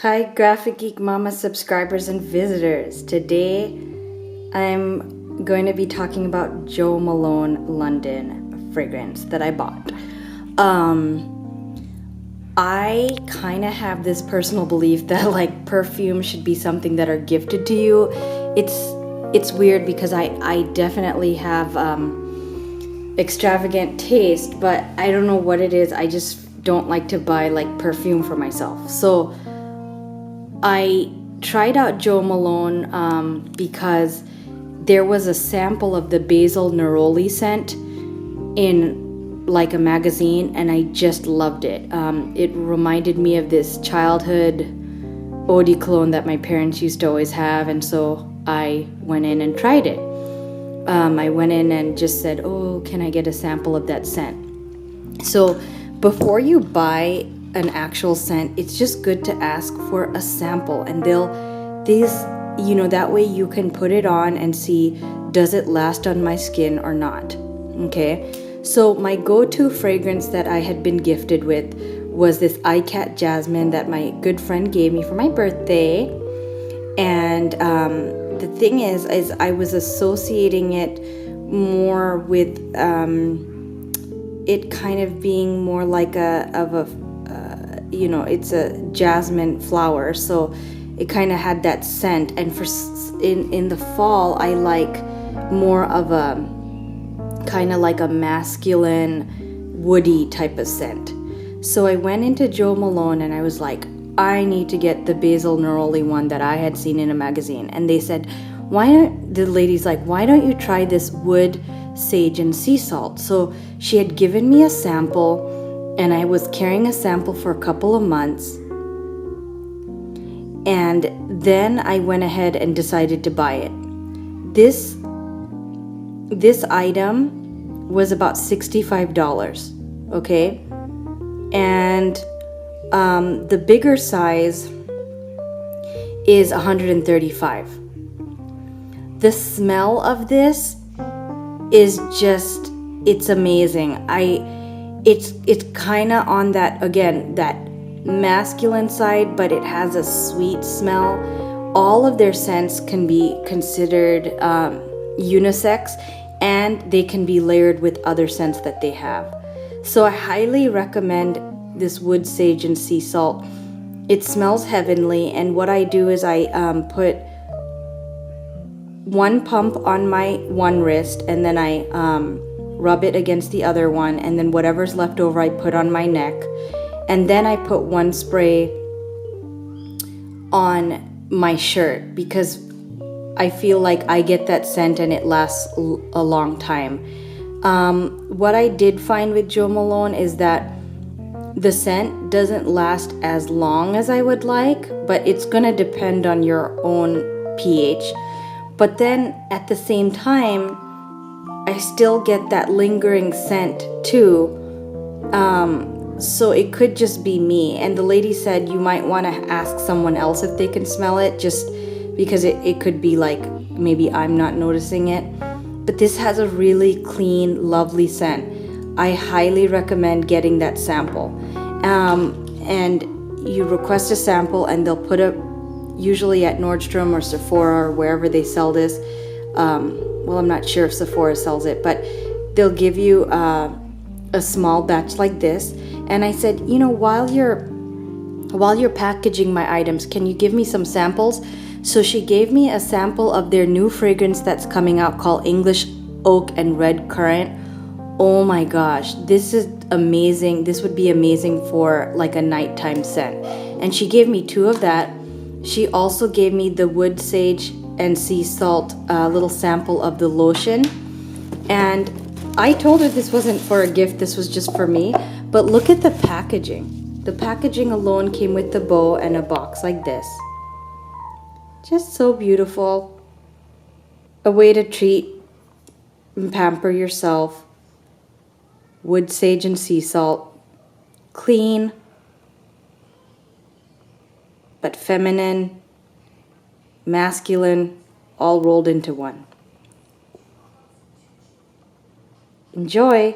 Hi, Graphic Geek Mama subscribers and visitors. Today, I'm going to be talking about Jo Malone London fragrance that I bought. I kind of have this personal belief that like perfume should be something that are gifted to you. It's weird because I definitely have extravagant taste, but I don't know what it is. I just don't like to buy like perfume for myself. So I tried out Jo Malone because there was a sample of the basil neroli scent in like a magazine, and I just loved it. It reminded me of this childhood eau de cologne that my parents used to always have, and so I went in and tried it. I went in and just said, oh, can I get a sample of that scent? So before you buy an actual scent, it's just good to ask for a sample, and that way you can put it on and see, does it last on my skin or not? Okay, so my go-to fragrance that I had been gifted with was this IKAT Jasmin that my good friend gave me for my birthday. And the thing is I was associating it more with it kind of being more like it's a jasmine flower, so it kind of had that scent. And in the fall, I like more of a kind of like a masculine, woody type of scent. So I went into Jo Malone and I was like, I need to get the basil neroli one that I had seen in a magazine. And they said, why don't you try this wood, sage, and sea salt? So she had given me a sample, and I was carrying a sample for a couple of months. And then I went ahead and decided to buy it. This item was about $65, okay? And the bigger size is $135. The smell of this is just, it's amazing. It's kind of on that, again, that masculine side, but it has a sweet smell. All of their scents can be considered unisex, and they can be layered with other scents that they have. So I highly recommend this wood, sage, and sea salt. It smells heavenly, and what I do is I put one pump on my one wrist, and then I rub it against the other one, and then whatever's left over I put on my neck, and then I put one spray on my shirt because I feel like I get that scent and it lasts a long time. What I did find with Jo Malone is that the scent doesn't last as long as I would like, but it's gonna depend on your own pH. But then at the same time, I still get that lingering scent too. So it could just be me. And the lady said you might want to ask someone else if they can smell it, just because it could be like maybe I'm not noticing it. But this has a really clean, lovely scent. I highly recommend getting that sample. And you request a sample, and they'll put it usually at Nordstrom or Sephora or wherever they sell this. Well, I'm not sure if Sephora sells it, but they'll give you a small batch like this. And I said, while you're packaging my items, can you give me some samples? So she gave me a sample of their new fragrance that's coming out called English Oak and Red Currant. Oh my gosh, this is amazing. This would be amazing for like a nighttime scent. And she gave me 2 of that. She also gave me the wood, sage, and sea salt little sample of the lotion. And I told her this wasn't for a gift, this was just for me. But look at the packaging. The packaging alone came with the bow and a box like this. Just so beautiful. A way to treat and pamper yourself. Wood, sage, and sea salt. Clean, but feminine, masculine, all rolled into one. Enjoy!